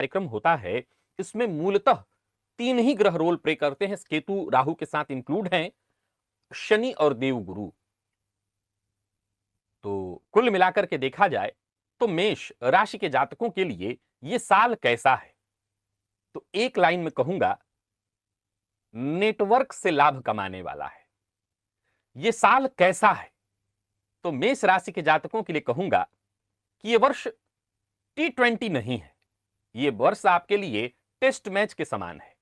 कार्यक्रम होता है, इसमें मूलतः 3 ही ग्रह रोल प्ले करते हैं। केतु राहु के साथ इंक्लूड हैं, शनि और देवगुरु। तो कुल मिलाकर के देखा जाए तो मेष राशि के जातकों के लिए ये साल कैसा है? तो एक लाइन में कहूंगा, नेटवर्क से लाभ कमाने वाला है। ये साल कैसा है? तो मेष राशि के जातकों के लिए कहूंगा कि ये वर्ष T20 नहीं है। ये वर्ष आपके लिए टेस्ट मैच के समान है।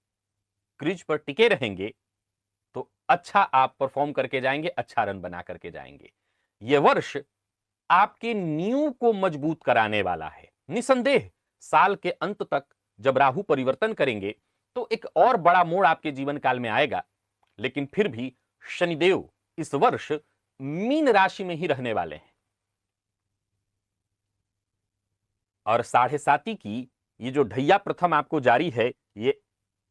क्रीज पर टिके रहेंगे तो अच्छा आप परफॉर्म करके जाएंगे, अच्छा रन बना करके जाएंगे। यह वर्ष आपके नींव को मजबूत कराने वाला है। निसंदेह साल के अंत तक जब राहु परिवर्तन करेंगे तो एक और बड़ा मोड़ आपके जीवन काल में आएगा, लेकिन फिर भी शनिदेव इस वर्ष मीन राशि में ही रहने वाले हैं और 7.5 की ये जो ढैया प्रथम आपको जारी है, ये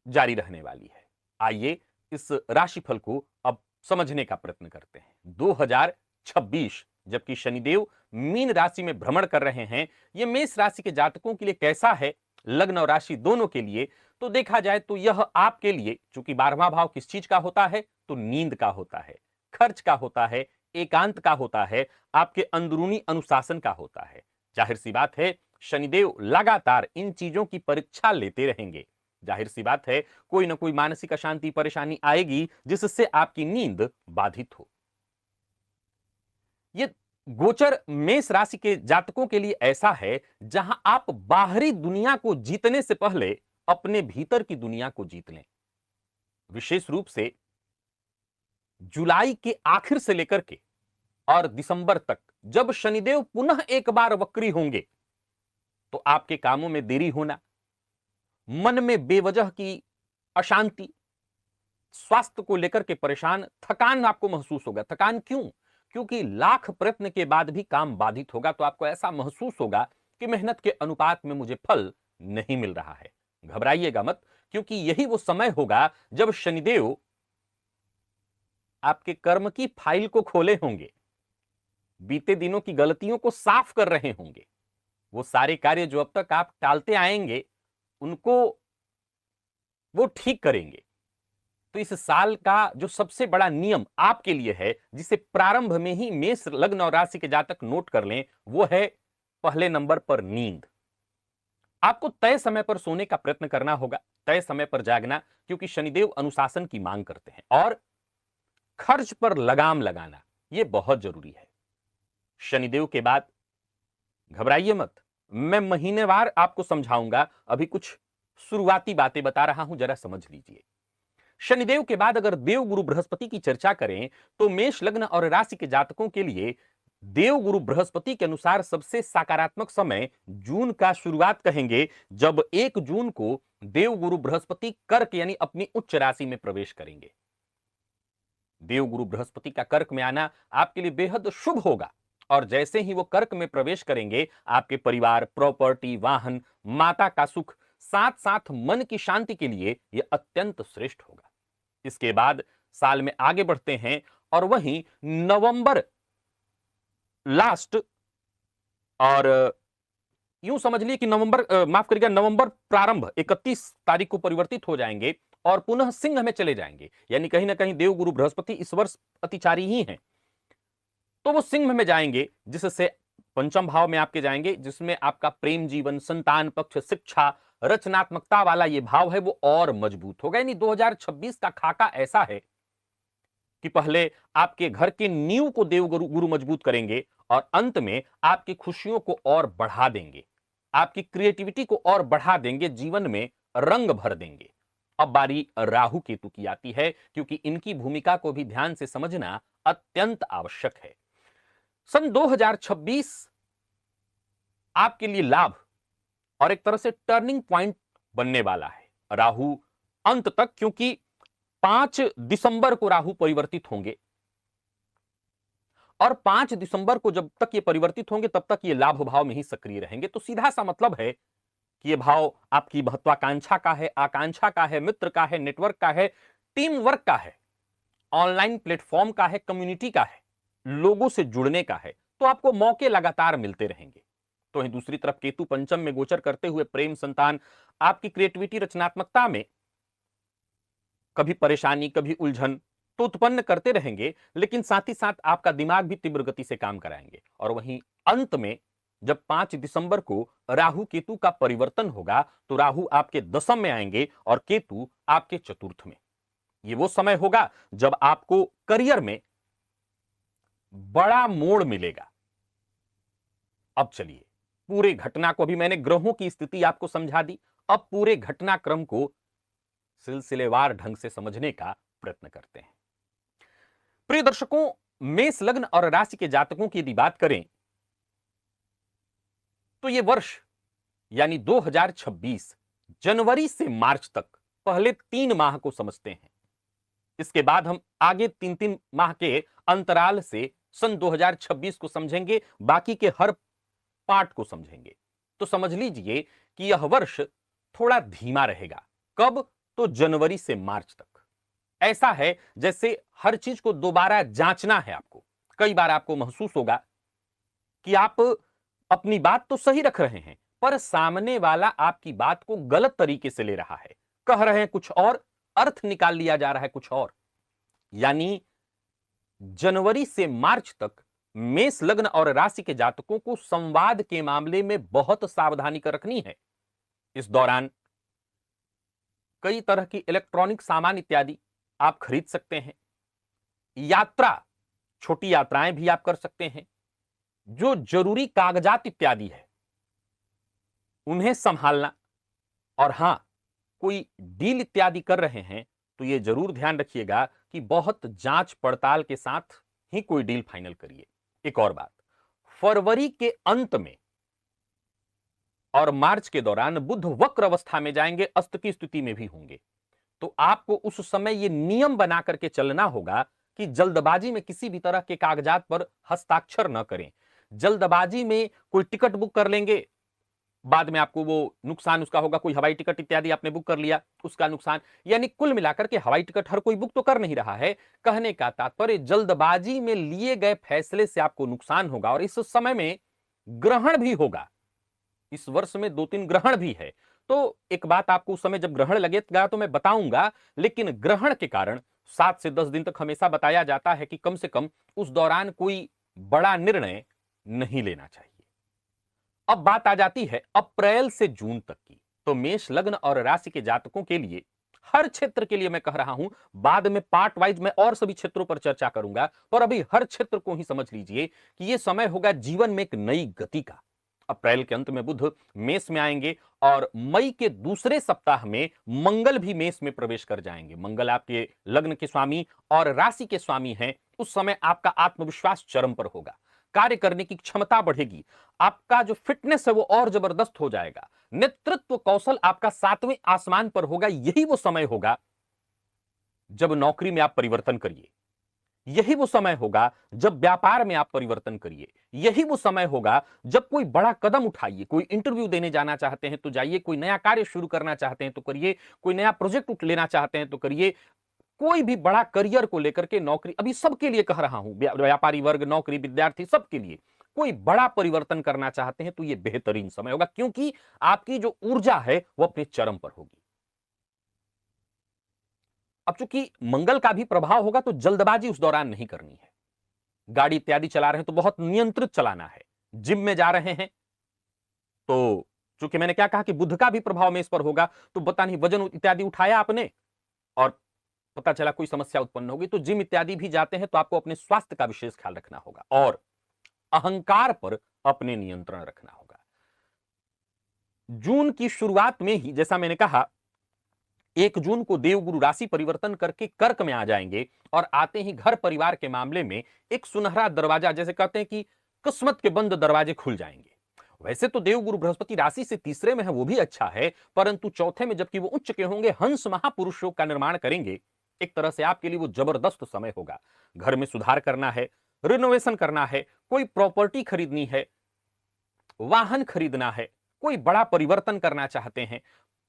जारी रहने वाली है। आइए इस राशिफल को अब समझने का प्रयत्न करते हैं। 2026 जबकि शनिदेव मीन राशि में भ्रमण कर रहे हैं, यह मेष राशि के जातकों के लिए कैसा है, लग्न और राशि दोनों के लिए? तो देखा जाए तो यह आपके लिए, चूंकि 12वां भाव किस चीज का होता है, तो नींद का होता है, खर्च का होता है, एकांत का होता है, आपके अंदरूनी अनुशासन का होता है। जाहिर सी बात है शनिदेव लगातार इन चीजों की परीक्षा लेते रहेंगे। जाहिर सी बात है कोई ना कोई मानसिक अशांति परेशानी आएगी जिससे आपकी नींद बाधित हो। ये गोचर मेष राशि के जातकों के लिए ऐसा है जहां आप बाहरी दुनिया को जीतने से पहले अपने भीतर की दुनिया को जीत लें। विशेष रूप से जुलाई के आखिर से लेकर के और दिसंबर तक जब शनिदेव पुनः एक बार वक्री होंगे तो आपके कामों में देरी होना, मन में बेवजह की अशांति, स्वास्थ्य को लेकर के परेशान, थकान आपको महसूस होगा। थकान क्यों? क्योंकि लाख प्रयत्न के बाद भी काम बाधित होगा तो आपको ऐसा महसूस होगा कि मेहनत के अनुपात में मुझे फल नहीं मिल रहा है। घबराइएगा मत, क्योंकि यही वो समय होगा जब शनिदेव आपके कर्म की फाइल को खोले होंगे, बीते दिनों की गलतियों को साफ कर रहे होंगे। वो सारे कार्य जो अब तक आप टालते आएंगे उनको वो ठीक करेंगे। तो इस साल का जो सबसे बड़ा नियम आपके लिए है, जिसे प्रारंभ में ही मेष लग्न और राशि के जातक नोट कर लें, वो है पहले नंबर पर नींद। आपको तय समय पर सोने का प्रयत्न करना होगा, तय समय पर जागना, क्योंकि शनिदेव अनुशासन की मांग करते हैं। और खर्च पर लगाम लगाना यह बहुत जरूरी है। शनिदेव के बाद घबराइए मत, मैं महीनेवार आपको समझाऊंगा। अभी कुछ शुरुआती बातें बता रहा हूं, जरा समझ लीजिए। शनिदेव के बाद अगर देव गुरु बृहस्पति की चर्चा करें तो मेष लग्न और राशि के जातकों के लिए देव गुरु बृहस्पति के अनुसार सबसे सकारात्मक समय जून का शुरुआत कहेंगे, जब 1 जून को देव गुरु बृहस्पति कर्क यानी अपनी उच्च राशि में प्रवेश करेंगे। देव गुरु बृहस्पति का कर्क में आना आपके लिए बेहद शुभ होगा और जैसे ही वो कर्क में प्रवेश करेंगे, आपके परिवार, प्रॉपर्टी, वाहन, माता का सुख, साथ साथ मन की शांति के लिए यह अत्यंत श्रेष्ठ होगा। इसके बाद साल में आगे बढ़ते हैं और वहीं नवंबर लास्ट और यूं समझ लिए कि माफ करिएगा, नवंबर प्रारंभ 31 तारीख को परिवर्तित हो जाएंगे और पुनः सिंह में चले जाएंगे। यानी कहीं ना कहीं देव गुरु बृहस्पति इस वर्ष अतिचारी ही हैं, तो वो सिंह में जाएंगे, जिससे पंचम भाव में आपके जाएंगे, जिसमें आपका प्रेम जीवन, संतान पक्ष, शिक्षा, रचनात्मकता वाला ये भाव है वो और मजबूत होगा। यानी 2026 का खाका ऐसा है कि पहले आपके घर के नींव को देव गुरु मजबूत करेंगे और अंत में आपकी खुशियों को और बढ़ा देंगे, आपकी क्रिएटिविटी को और बढ़ा देंगे, जीवन में रंग भर देंगे। अब बारी राहु केतु की आती है, क्योंकि इनकी भूमिका को भी ध्यान से समझना अत्यंत आवश्यक है। सन 2026 आपके लिए लाभ और एक तरह से टर्निंग पॉइंट बनने वाला है राहु अंत तक, क्योंकि 5 दिसंबर को राहु परिवर्तित होंगे और 5 दिसंबर को जब तक ये परिवर्तित होंगे तब तक ये लाभ भाव में ही सक्रिय रहेंगे। तो सीधा सा मतलब है कि ये भाव आपकी महत्वाकांक्षा का है, आकांक्षा का है, मित्र का है, नेटवर्क का है, टीम वर्क का है, ऑनलाइन प्लेटफॉर्म का है, कम्युनिटी का है, लोगों से जुड़ने का है। तो आपको मौके लगातार मिलते रहेंगे। तो वहीं दूसरी तरफ केतु पंचम में गोचर करते हुए प्रेम, संतान, आपकी क्रिएटिविटी, रचनात्मकता में कभी परेशानी, कभी उलझन तो उत्पन्न करते रहेंगे, लेकिन साथ ही साथ आपका दिमाग भी तीव्र गति से काम कराएंगे। और वहीं अंत में जब 5 दिसंबर को राहु केतु का परिवर्तन होगा तो राहु आपके दशम में आएंगे और केतु आपके चतुर्थ में। ये वो समय होगा जब आपको करियर में बड़ा मोड़ मिलेगा। अब चलिए पूरे घटना को, अभी मैंने ग्रहों की स्थिति आपको समझा दी, अब पूरे घटनाक्रम को सिलसिलेवार ढंग से समझने का प्रयत्न करते हैं। प्रिय दर्शकों, मेष लग्न और राशि के जातकों की यदि बात करें तो यह वर्ष यानी 2026 जनवरी से मार्च तक पहले 3 माह को समझते हैं। इसके बाद हम आगे 3-3 माह के अंतराल से सन 2026 को समझेंगे, बाकी के हर पार्ट को समझेंगे। तो समझ लीजिए कि यह वर्ष थोड़ा धीमा रहेगा। कब? तो जनवरी से मार्च तक। ऐसा है जैसे हर चीज को दोबारा जांचना है आपको। कई बार आपको महसूस होगा कि आप अपनी बात तो सही रख रहे हैं, पर सामने वाला आपकी बात को गलत तरीके से ले रहा है। कह रहे हैं कुछ और, अर्थ निकाल लिया जा रहा है कुछ और। यानी जनवरी से मार्च तक मेष लग्न और राशि के जातकों को संवाद के मामले में बहुत सावधानी कर रखनी है। इस दौरान कई तरह की इलेक्ट्रॉनिक सामान इत्यादि आप खरीद सकते हैं। यात्रा, छोटी यात्राएं भी आप कर सकते हैं। जो जरूरी कागजात इत्यादि है उन्हें संभालना, और हां, कोई डील इत्यादि कर रहे हैं तो यह जरूर ध्यान रखिएगा कि बहुत जांच पड़ताल के साथ ही कोई डील फाइनल करिए। एक और बात, फरवरी के अंत में और मार्च के दौरान बुध वक्र अवस्था में जाएंगे, अस्त की स्थिति में भी होंगे। तो आपको उस समय यह नियम बना करके चलना होगा कि जल्दबाजी में किसी भी तरह के कागजात पर हस्ताक्षर न करें। जल्दबाजी में कोई टिकट बुक कर लेंगे, बाद में आपको वो नुकसान उसका होगा। कोई हवाई टिकट इत्यादि आपने बुक कर लिया, उसका नुकसान। यानी कुल मिलाकर के हवाई टिकट हर कोई बुक तो कर नहीं रहा है। कहने का तात्पर्य, जल्दबाजी में लिए गए फैसले से आपको नुकसान होगा। और इस समय में ग्रहण भी होगा। इस वर्ष में 2-3 ग्रहण भी है। तो एक बात आपको उस समय जब ग्रहण लगेगा तो मैं बताऊंगा, लेकिन ग्रहण के कारण 7 से 10 दिन तक हमेशा बताया जाता है कि कम से कम उस दौरान कोई बड़ा निर्णय नहीं लेना चाहिए। अब बात आ जाती है अप्रैल से जून तक की। तो मेष लग्न और राशि के जातकों के लिए, हर क्षेत्र के लिए मैं कह रहा हूं, बाद में पार्ट वाइज मैं और सभी क्षेत्रों पर चर्चा करूंगा, पर अभी हर क्षेत्र को ही समझ लीजिए कि यह समय होगा जीवन में एक नई गति का। अप्रैल के अंत में बुध मेष में आएंगे और मई के दूसरे सप्ताह में मंगल भी मेष में प्रवेश कर जाएंगे। मंगल आपके लग्न के स्वामी और राशि के स्वामी हैं। उस समय आपका आत्मविश्वास चरम पर होगा, कार्य करने की क्षमता बढ़ेगी, आपका जो फिटनेस है वो और जबरदस्त हो जाएगा, नेतृत्व कौशल आपका 7वें आसमान पर होगा। यही वो समय होगा जब नौकरी में आप परिवर्तन करिए, यही वो समय होगा जब व्यापार में आप परिवर्तन करिए, यही वो समय होगा जब कोई बड़ा कदम उठाइए। कोई इंटरव्यू देने जाना चाहते हैं तो जाइए, कोई नया कार्य शुरू करना चाहते हैं तो करिए, कोई नया प्रोजेक्ट लेना चाहते हैं तो करिए। कोई भी बड़ा करियर को लेकर के, नौकरी, अभी सबके लिए कह रहा हूं, व्यापारी वर्ग, नौकरी, विद्यार्थी, सबके लिए कोई बड़ा परिवर्तन करना चाहते हैं तो यह बेहतरीन समय होगा, क्योंकि आपकी जो ऊर्जा है वो अपने चरम पर होगी। अब चूंकि मंगल का भी प्रभाव होगा तो जल्दबाजी उस दौरान नहीं करनी है। गाड़ी इत्यादि चला रहे हैं तो बहुत नियंत्रित चलाना है। जिम में जा रहे हैं तो चूंकि मैंने क्या कहा कि बुध का भी प्रभाव में इस पर होगा, तो पता नहीं वजन इत्यादि उठाया आपने और पता चला कोई समस्या उत्पन्न होगी, तो जिम इत्यादि भी जाते हैं तो आपको अपने स्वास्थ्य का विशेष ख्याल रखना होगा और अहंकार पर अपने नियंत्रण रखना होगा। जून की शुरुआत में ही, जैसा मैंने कहा, 1 जून को देवगुरु राशि परिवर्तन करके कर्क में आ जाएंगे और आते ही घर परिवार के मामले में एक सुनहरा दरवाजा, जैसे कहते हैं कि किस्मत के बंद दरवाजे खुल जाएंगे। वैसे तो देवगुरु बृहस्पति राशि से तीसरे में है, वो भी अच्छा है, परंतु चौथे में जबकि वो उच्च के होंगे, हंस महापुरुष योग का निर्माण करेंगे। एक तरह से आपके लिए वो जबरदस्त समय होगा। घर में सुधार करना है, रिनोवेशन करना है, कोई प्रॉपर्टी खरीदनी है, वाहन खरीदना है, कोई बड़ा परिवर्तन करना चाहते हैं,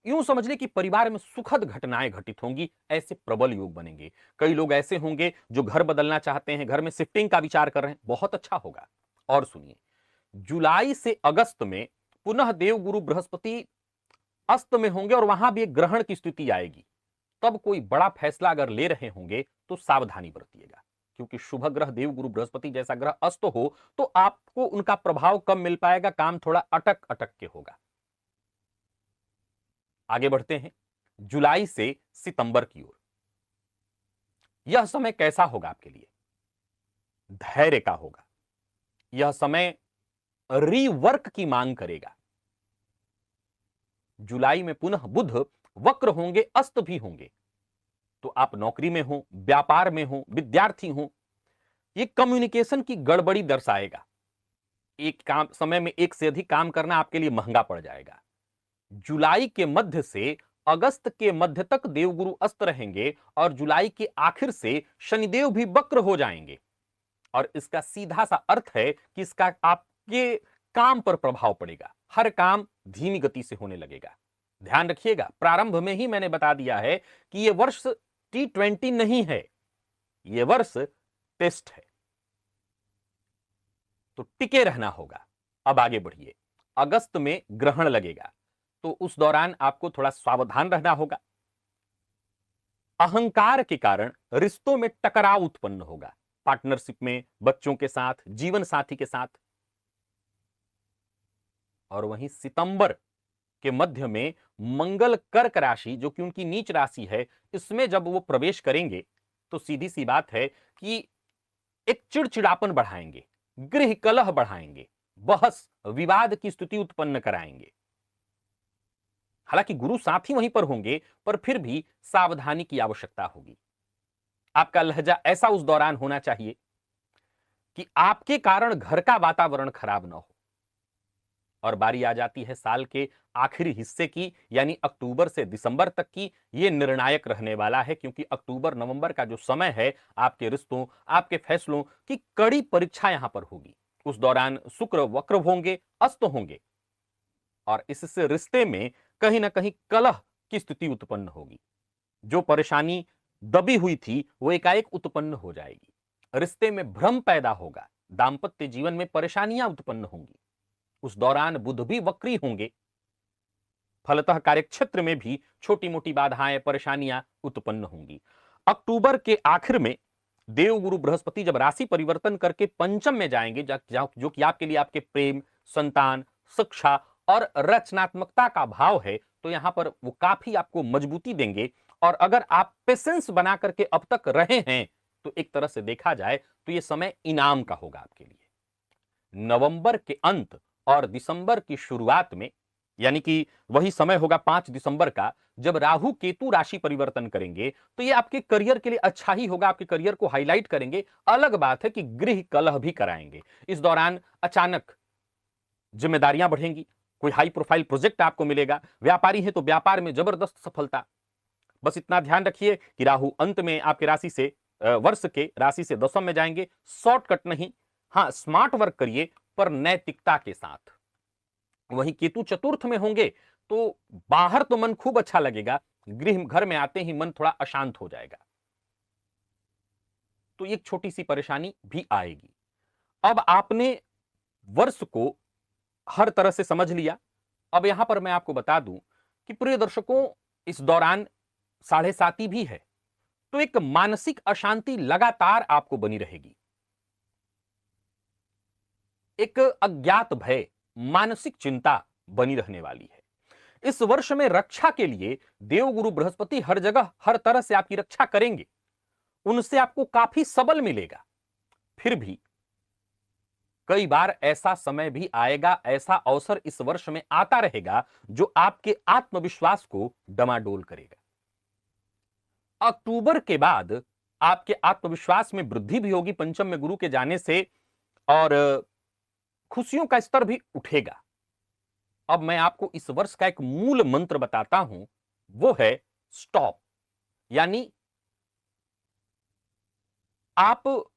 यूं समझ ले कि परिवार में सुखद घटनाएं घटित होंगी, ऐसे प्रबल योग बनेंगे। कई लोग ऐसे होंगे जो घर बदलना चाहते हैं, घर में शिफ्टिंग का विचार कर रहे हैं, बहुत अच्छा होगा। और सुनिए, जुलाई से अगस्त में पुनः देवगुरु बृहस्पति अस्त में होंगे और वहां भी एक ग्रहण की स्थिति आएगी। तब कोई बड़ा फैसला अगर ले रहे होंगे तो सावधानी बरतिएगा, क्योंकि शुभ ग्रह देवगुरु बृहस्पति जैसा ग्रह अस्त हो तो आपको उनका प्रभाव कम मिल पाएगा, काम थोड़ा अटक अटक के होगा। आगे बढ़ते हैं जुलाई से सितंबर की ओर। यह समय कैसा होगा आपके लिए? धैर्य का होगा। यह समय रीवर्क की मांग करेगा। जुलाई में पुनः बुध वक्र होंगे, अस्त भी होंगे, तो आप नौकरी में हो, व्यापार में हो, विद्यार्थी हो, ये कम्युनिकेशन की गड़बड़ी दर्शाएगा। एक काम समय में एक से अधिक काम करना आपके लिए महंगा पड़ जाएगा। जुलाई के मध्य से अगस्त के मध्य तक देवगुरु अस्त रहेंगे और जुलाई के आखिर से शनिदेव भी वक्र हो जाएंगे, और इसका सीधा सा अर्थ है कि इसका आपके काम पर प्रभाव पड़ेगा। हर काम धीमी गति से होने लगेगा। ध्यान रखिएगा, प्रारंभ में ही मैंने बता दिया है कि यह वर्ष T20 नहीं है, यह वर्ष टेस्ट है, तो टिके रहना होगा। अब आगे बढ़िए। अगस्त में ग्रहण लगेगा, तो उस दौरान आपको थोड़ा सावधान रहना होगा। अहंकार के कारण रिश्तों में टकराव उत्पन्न होगा, पार्टनरशिप में, बच्चों के साथ, जीवन साथी के साथ। और वहीं सितंबर के मध्य में मंगल कर्क राशि, जो कि उनकी नीच राशि है, इसमें जब वो प्रवेश करेंगे तो सीधी सी बात है कि एक चिड़चिड़ापन बढ़ाएंगे, गृह कलह बढ़ाएंगे, बहस विवाद की स्थिति उत्पन्न कराएंगे। हालांकि गुरु साथ ही वहीं पर होंगे, पर फिर भी सावधानी की आवश्यकता होगी। आपका लहजा ऐसा उस दौरान होना चाहिए कि आपके कारण घर का वातावरण खराब न हो। और बारी आ जाती है साल के आखिरी हिस्से की, यानी अक्टूबर से दिसंबर तक की। यह निर्णायक रहने वाला है, क्योंकि अक्टूबर नवंबर का जो समय है, आपके रिश्तों, आपके फैसलों की कड़ी परीक्षा यहां पर होगी। उस दौरान शुक्र वक्र होंगे, अस्त होंगे, और इससे रिश्ते में कहीं ना कहीं कलह की स्थिति उत्पन्न होगी। जो परेशानी दबी हुई थी वो एकाएक उत्पन्न हो जाएगी। रिश्ते में भ्रम पैदा होगा, दाम्पत्य जीवन में परेशानियां उत्पन्न होंगी। उस दौरान बुध भी वक्री होंगे, फलतः कार्यक्षेत्र में भी छोटी मोटी बाधाएं, परेशानियां उत्पन्न होंगी। अक्टूबर के आखिर में देवगुरु बृहस्पति जब राशि परिवर्तन करके पंचम में जाएंगे, जो कि आपके लिए आपके प्रेम, संतान, शिक्षा और रचनात्मकता का भाव है, तो यहां पर वो काफी आपको मजबूती देंगे। और अगर आप पेशेंस बना करके अब तक रहे हैं, तो एक तरह से देखा जाए तो यह समय इनाम का होगा आपके लिए। नवंबर के अंत और दिसंबर की शुरुआत में, यानी कि वही समय होगा 5 दिसंबर का, जब राहु केतु राशि परिवर्तन करेंगे, तो ये आपके करियर के लिए अच्छा ही होगा, आपके करियर को हाईलाइट करेंगे। अलग बात है कि गृह कलह भी कराएंगे। इस दौरान अचानक जिम्मेदारियां बढ़ेंगी, कोई हाई प्रोफाइल प्रोजेक्ट आपको मिलेगा, व्यापारी है तो व्यापार में जबरदस्त सफलता। बस इतना ध्यान रखिए कि राहु अंत में आपके राशि से, वर्ष के राशि से दशम में जाएंगे। शॉर्टकट नहीं, हां स्मार्ट वर्क करिए, पर नैतिकता के साथ। वहीं केतु चतुर्थ में होंगे तो बाहर तो मन खूब अच्छा लगेगा, गृह घर में आते ही मन थोड़ा अशांत हो जाएगा, तो एक छोटी सी परेशानी भी आएगी। अब आपने वर्ष को हर तरह से समझ लिया। अब यहां पर मैं आपको बता दूं कि प्रिय दर्शकों, इस दौरान 7.5 भी है, तो एक मानसिक अशांति लगातार आपको बनी रहेगी। एक अज्ञात भय, मानसिक चिंता बनी रहने वाली है। इस वर्ष में रक्षा के लिए देवगुरु बृहस्पति हर जगह हर तरह से आपकी रक्षा करेंगे, उनसे आपको काफी सबल मिलेगा। फिर भी कई बार ऐसा समय भी आएगा, ऐसा अवसर इस वर्ष में आता रहेगा जो आपके आत्मविश्वास को डमाडोल करेगा। अक्टूबर के बाद आपके आत्मविश्वास में वृद्धि भी होगी पंचम में गुरु के जाने से, और खुशियों का स्तर भी उठेगा। अब मैं आपको इस वर्ष का एक मूल मंत्र बताता हूं, वो है स्टॉप। यानी आप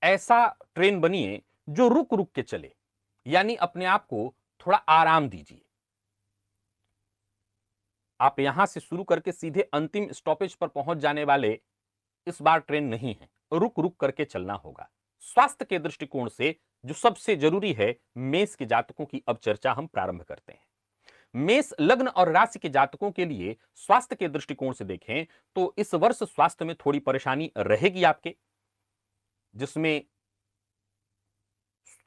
ऐसा ट्रेन बनिए जो रुक रुक के चले, यानी अपने आप को थोड़ा आराम दीजिए। आप यहां से शुरू करके सीधे अंतिम स्टॉपेज पर पहुंच जाने वाले इस बार ट्रेन नहीं है, रुक रुक करके चलना होगा। स्वास्थ्य के दृष्टिकोण से जो सबसे जरूरी है, मेष के जातकों की अब चर्चा हम प्रारंभ करते हैं। मेष लग्न और राशि के जातकों के लिए स्वास्थ्य के दृष्टिकोण से देखें तो इस वर्ष स्वास्थ्य में थोड़ी परेशानी रहेगी आपके, जिसमें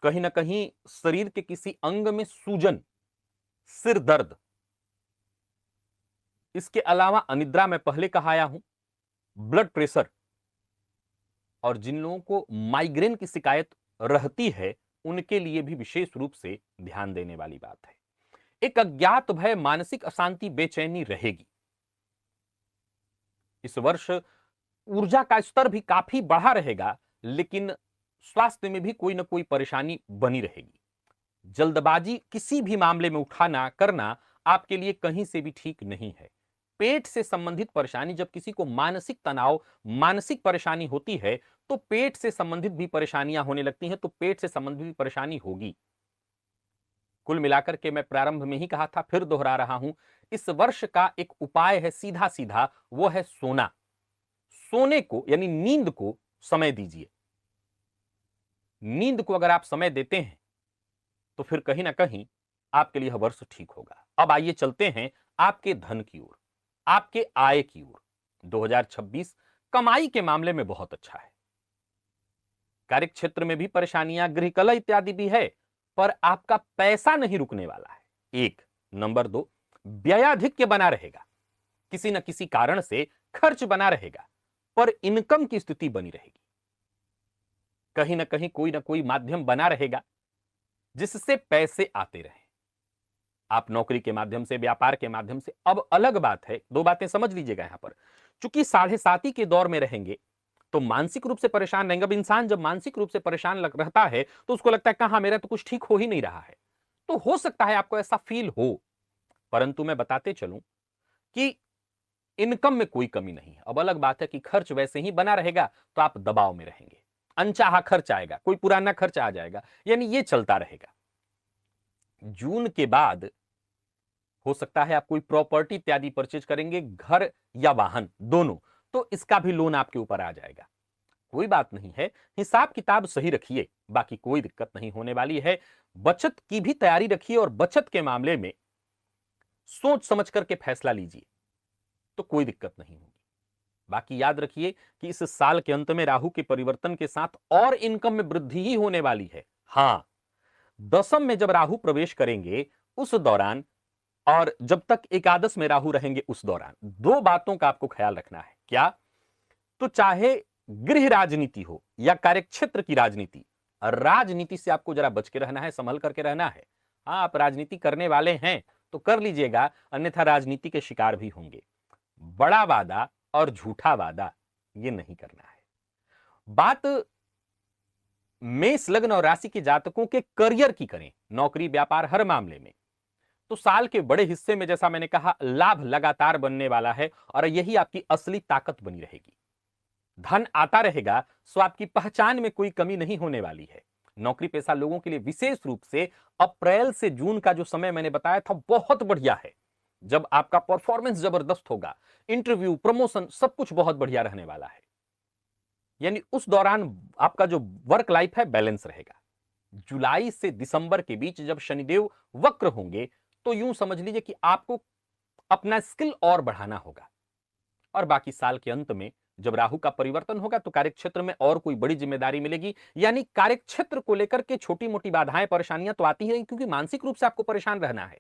कहीं ना कहीं शरीर के किसी अंग में सूजन, सिर दर्द, इसके अलावा अनिद्रा मैं पहले कहा आया हूं, ब्लड प्रेशर, और जिन लोगों को माइग्रेन की शिकायत रहती है उनके लिए भी विशेष रूप से ध्यान देने वाली बात है। एक अज्ञात भय, मानसिक अशांति, बेचैनी रहेगी। इस वर्ष ऊर्जा का स्तर भी काफी बढ़ा रहेगा, लेकिन स्वास्थ्य में भी कोई ना कोई परेशानी बनी रहेगी। जल्दबाजी किसी भी मामले में उठाना करना आपके लिए कहीं से भी ठीक नहीं है। पेट से संबंधित परेशानी, जब किसी को मानसिक तनाव, मानसिक परेशानी होती है तो पेट से संबंधित भी परेशानियां होने लगती हैं, तो पेट से संबंधित भी परेशानी होगी। कुल मिलाकर के मैं प्रारंभ में ही कहा था, फिर दोहरा रहा हूं, इस वर्ष का एक उपाय है सीधा सीधा, वो है सोना। सोने को यानी नींद को समय दीजिए। नींद को अगर आप समय देते हैं तो फिर कहीं ना कहीं आपके लिए यह वर्ष ठीक होगा। अब आइए चलते हैं आपके धन की ओर, आपके आय की ओर। 2026 कमाई के मामले में बहुत अच्छा है। कार्य क्षेत्र में भी परेशानियां, गृह कलह इत्यादि भी है, पर आपका पैसा नहीं रुकने वाला है। एक नंबर 2, व्ययाधिक्य बना रहेगा, किसी न किसी कारण से खर्च बना रहेगा, पर इनकम की स्थिति बनी रहेगी। कहीं ना कहीं कोई ना कोई माध्यम बना रहेगा जिससे पैसे आते रहे। आप नौकरी के माध्यम से, व्यापार के माध्यम से। अब अलग बात है, दो बातें समझ लीजिएगा यहां पर, चूंकि 7.5 के दौर में रहेंगे तो मानसिक रूप से परेशान रहेंगे। अब इंसान जब मानसिक रूप से परेशान रहता है तो उसको लगता है कहां, मेरा तो कुछ ठीक हो ही नहीं रहा है। तो हो सकता है आपको ऐसा फील हो, परंतु मैं बताते चलूं कि इनकम में कोई कमी नहीं है। अब अलग बात है कि खर्च वैसे ही बना रहेगा तो आप दबाव में रहेंगे, अनचाहा खर्च आएगा, कोई पुराना खर्च आ जाएगा, यानी ये चलता रहेगा। जून के बाद हो सकता है आप कोई प्रॉपर्टी इत्यादि परचेज करेंगे, घर या वाहन दोनों, तो इसका भी लोन आपके ऊपर आ जाएगा। कोई बात नहीं है, हिसाब किताब सही रखिए, बाकी कोई दिक्कत नहीं होने वाली है। बचत की भी तैयारी रखिए और बचत के मामले में सोच समझ करके फैसला लीजिए तो कोई दिक्कत नहीं होगी। बाकी याद रखिए कि इस साल के अंत में राहु के परिवर्तन के साथ और इनकम में वृद्धि ही होने वाली है। हां, दशम में जब राहु प्रवेश करेंगे उस दौरान, और जब तक एकादश में राहु रहेंगे उस दौरान, दो बातों का आपको ख्याल रखना है। क्या? तो चाहे गृह राजनीति हो या कार्यक्षेत्र की राजनीति, राजनीति से आपको जरा बच के रहना है, संभल करके रहना है। हाँ, आप राजनीति करने वाले हैं तो कर लीजिएगा, अन्यथा राजनीति के शिकार भी होंगे। बड़ा वादा और झूठा वादा ये नहीं करना है। बात मेष लग्न और राशि के जातकों के करियर की करें, नौकरी, व्यापार, हर मामले में, तो साल के बड़े हिस्से में जैसा मैंने कहा, लाभ लगातार बनने वाला है और यही आपकी असली ताकत बनी रहेगी। धन आता रहेगा, सो आपकी पहचान में कोई कमी नहीं होने वाली है। नौकरी पेशा लोगों के लिए विशेष रूप से अप्रैल से जून का जो समय मैंने बताया था बहुत बढ़िया है, जब आपका परफॉर्मेंस जबरदस्त होगा, इंटरव्यू, प्रमोशन, सब कुछ बहुत बढ़िया रहने वाला है। यानी उस दौरान आपका जो वर्क लाइफ है बैलेंस रहेगा। जुलाई से दिसंबर के बीच जब शनिदेव वक्र होंगे तो यूं समझ लीजिए कि आपको अपना स्किल और बढ़ाना होगा। और बाकी साल के अंत में जब राहु का परिवर्तन होगा तो कार्यक्षेत्र में और कोई बड़ी जिम्मेदारी मिलेगी। यानी कार्यक्षेत्र को लेकर के छोटी मोटी बाधाएं, परेशानियां तो आती हैं, क्योंकि मानसिक रूप से आपको परेशान रहना है,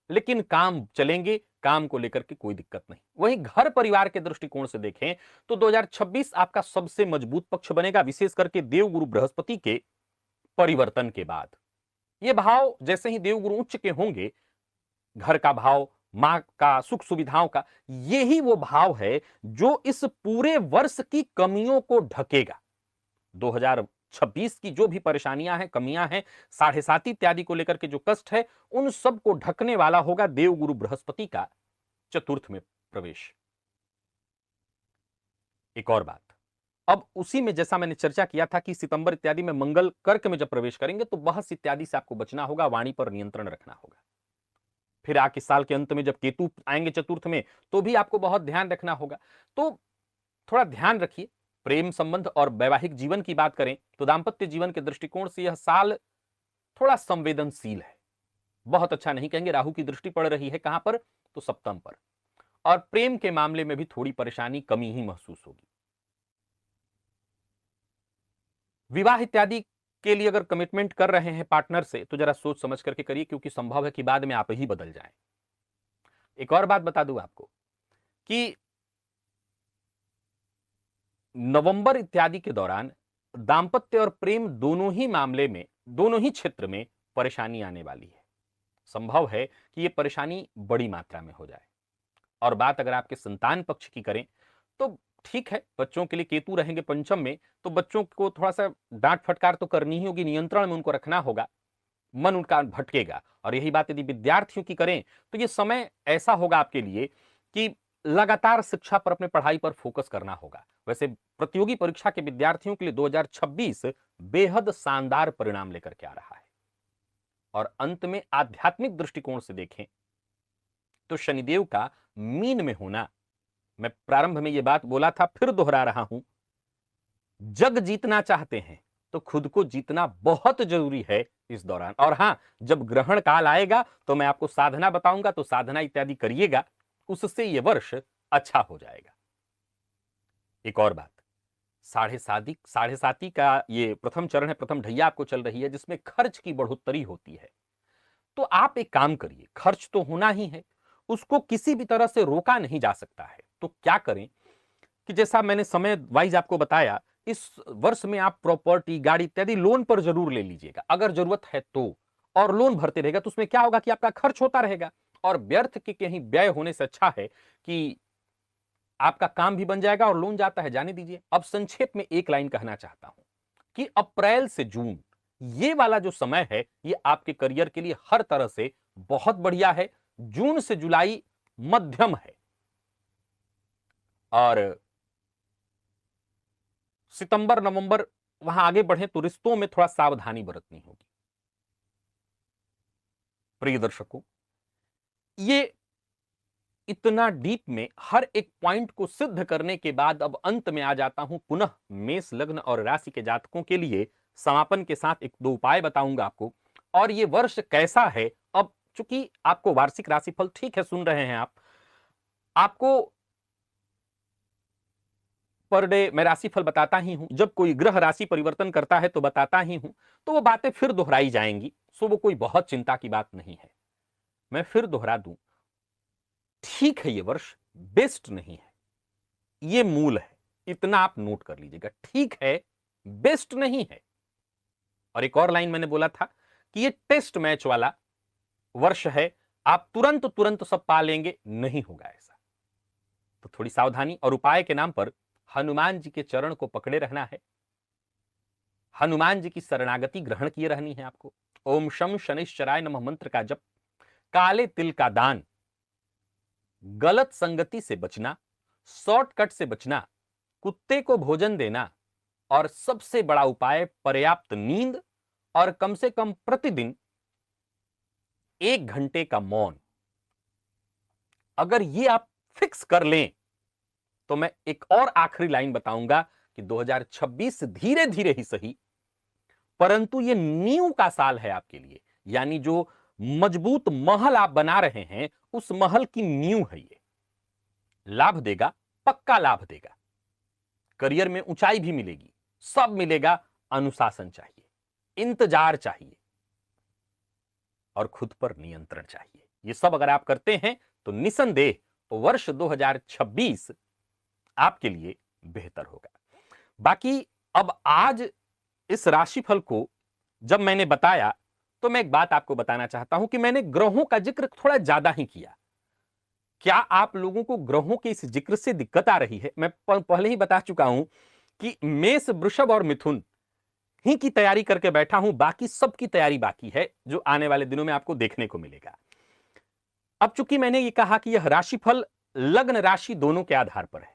लेकिन काम चलेंगे, काम को लेकर के कोई दिक्कत नहीं। वहीं घर परिवार के दृष्टिकोण से देखें तो 2026 आपका सबसे मजबूत पक्ष बनेगा, विशेष करके देवगुरु बृहस्पति के परिवर्तन के बाद। ये भाव जैसे ही देवगुरु उच्च के होंगे, घर का भाव, मां का, सुख सुविधाओं का, यही वो भाव है जो इस पूरे वर्ष की कमियों को ढकेगा। 2026 की जो भी परेशानियां हैं, कमियां हैं, 7.5 इत्यादि को लेकर के जो कष्ट है, उन सब को ढकने वाला होगा देवगुरु बृहस्पति का चतुर्थ में प्रवेश। एक और बात, अब उसी में जैसा मैंने चर्चा किया था कि सितंबर इत्यादि में मंगल कर्क में जब प्रवेश करेंगे तो बहस इत्यादि से आपको बचना होगा, वाणी पर नियंत्रण रखना होगा। फिर आके साल के अंत में जब केतु आएंगे चतुर्थ में तो भी आपको बहुत ध्यान रखना होगा। तो थोड़ा ध्यान रखिए, प्रेम संबंध और वैवाहिक जीवन की बात करें तो दाम्पत्य जीवन के दृष्टिकोण से यह साल थोड़ा संवेदनशील है। बहुत अच्छा नहीं कहेंगे, राहु की दृष्टि पड़ रही है कहां पर, तो सप्तम पर। और प्रेम के मामले में भी थोड़ी परेशानी, कमी ही महसूस होगी। विवाह इत्यादि के लिए अगर कमिटमेंट कर रहे हैं पार्टनर से तो जरा सोच समझ करके करिए, क्योंकि संभव है कि बाद में आप ही बदल जाएं। एक और बात बता दूं आपको कि नवंबर इत्यादि के दौरान दाम्पत्य और प्रेम दोनों ही मामले में, दोनों ही क्षेत्र में परेशानी आने वाली है। संभव है कि यह परेशानी बड़ी मात्रा में हो जाए। और बात अगर आपके संतान पक्ष की करें तो ठीक है, बच्चों के लिए केतु रहेंगे पंचम में, तो बच्चों को थोड़ा सा डांट फटकार तो करनी ही होगी, नियंत्रण में उनको रखना होगा, मन उनका भटकेगा। और यही बात यदि विद्यार्थियों की करें तो यह समय ऐसा होगा आपके लिए कि लगातार शिक्षा पर, अपने पढ़ाई पर फोकस करना होगा। वैसे प्रतियोगी परीक्षा के विद्यार्थियों के लिए 2026 बेहद शानदार परिणाम लेकर के आ रहा है। और अंत में आध्यात्मिक दृष्टिकोण से देखें तो शनिदेव का मीन में होना, मैं प्रारंभ में यह बात बोला था, फिर दोहरा रहा हूं, जग जीतना चाहते हैं तो खुद को जीतना बहुत जरूरी है इस दौरान। और हां, जब ग्रहण काल आएगा तो मैं आपको साधना बताऊंगा, तो साधना इत्यादि करिएगा, उससे यह वर्ष अच्छा हो जाएगा। एक और बात, साढ़े साती का ये प्रथम चरण है, प्रथम ढैया आपको चल रही है, जिसमें खर्च की बढ़ोतरी होती है। तो आप एक काम करिए, खर्च तो होना ही है, उसको किसी भी तरह से रोका नहीं जा सकता है। तो क्या करें कि जैसा मैंने समय वाइज आपको बताया, इस वर्ष में आप प्रॉपर्टी, गाड़ी इत्यादि लोन पर जरूर ले लीजिएगा अगर जरूरत है तो। और लोन भरते रहेगा तो उसमें क्या होगा कि आपका खर्च होता रहेगा, और व्यर्थ के कहीं व्यय होने से अच्छा है कि आपका काम भी बन जाएगा और लोन जाता है, जाने दीजिए। अब संक्षेप में एक लाइन कहना चाहता हूं कि अप्रैल से जून ये वाला जो समय है, ये आपके करियर के लिए हर तरह से बहुत बढ़िया है। जून से जुलाई मध्यम है, और सितंबर नवंबर वहां आगे बढ़े तो रिश्तों में थोड़ा सावधानी बरतनी होगी। प्रिय दर्शकों, ये इतना डीप में हर एक पॉइंट को सिद्ध करने के बाद अब अंत में आ जाता हूं पुनः मेष लग्न और राशि के जातकों के लिए समापन के साथ एक दो उपाय बताऊंगा आपको, और ये वर्ष कैसा है। अब चूंकि आपको वार्षिक राशिफल ठीक है सुन रहे हैं आप, आपको पर डे मैं राशिफल बताता ही हूं, जब कोई ग्रह राशि परिवर्तन करता है तो बताता ही हूं, तो वो बातें फिर दोहराई जाएंगी, सो वो कोई बहुत चिंता की बात नहीं है। मैं फिर दोहरा दूं, ठीक है, ये वर्ष बेस्ट नहीं है, ये मूल है, इतना आप नोट कर लीजिएगा। ठीक है, बेस्ट नहीं है। और एक और लाइन मैंने बोला था कि ये टेस्ट मैच वाला वर्ष है, आप तुरंत तुरंत सब पा लेंगे, नहीं होगा ऐसा। तो थोड़ी सावधानी और उपाय के नाम पर हनुमान जी के चरण को पकड़े रहना है, हनुमान जी की शरणागति ग्रहण किए रहनी है आपको। ओम शम शनिश्चराय नमः मंत्र का जप, काले तिल का दान, गलत संगति से बचना, शॉर्टकट से बचना, कुत्ते को भोजन देना, और सबसे बड़ा उपाय पर्याप्त नींद और कम से कम प्रतिदिन 1 घंटे का मौन। अगर ये आप फिक्स कर लें तो मैं एक और आखिरी लाइन बताऊंगा कि 2026 धीरे धीरे ही सही, परंतु ये नींव का साल है आपके लिए। यानी जो मजबूत महल आप बना रहे हैं, उस महल की नींव है ये। लाभ देगा, पक्का लाभ देगा, करियर में ऊंचाई भी मिलेगी, सब मिलेगा। अनुशासन चाहिए, इंतजार चाहिए, और खुद पर नियंत्रण चाहिए। ये सब अगर आप करते हैं तो निसंदेह वर्ष 2026 आपके लिए बेहतर होगा। बाकी अब आज इस राशिफल को जब मैंने बताया तो मैं एक बात आपको बताना चाहता हूं कि मैंने ग्रहों का जिक्र थोड़ा ज्यादा ही किया। क्या आप लोगों को ग्रहों के इस जिक्र से दिक्कत आ रही है? मैं पहले ही बता चुका हूं कि मेष, वृषभ और मिथुन ही की तैयारी करके बैठा हूं, बाकी सबकी तैयारी बाकी है, जो आने वाले दिनों में आपको देखने को मिलेगा। अब चूंकि मैंने ये कहा कि यह राशिफल लग्न राशि दोनों के आधार पर है,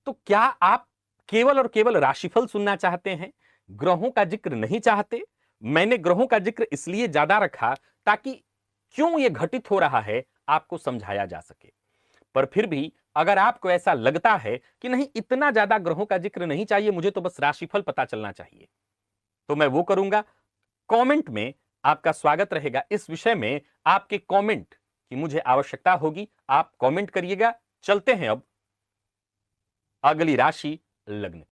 तो क्या आप केवल और केवल राशिफल सुनना चाहते हैं, ग्रहों का जिक्र नहीं चाहते? मैंने ग्रहों का जिक्र इसलिए ज्यादा रखा ताकि क्यों यह घटित हो रहा है आपको समझाया जा सके। पर फिर भी अगर आपको ऐसा लगता है कि नहीं इतना ज्यादा ग्रहों का जिक्र नहीं चाहिए, मुझे तो बस राशिफल पता चलना चाहिए, तो मैं वो करूंगा। कमेंट में आपका स्वागत रहेगा। इस विषय में आपके कमेंट की मुझे आवश्यकता होगी, आप कमेंट करिएगा। चलते हैं अब अगली राशि लग्न।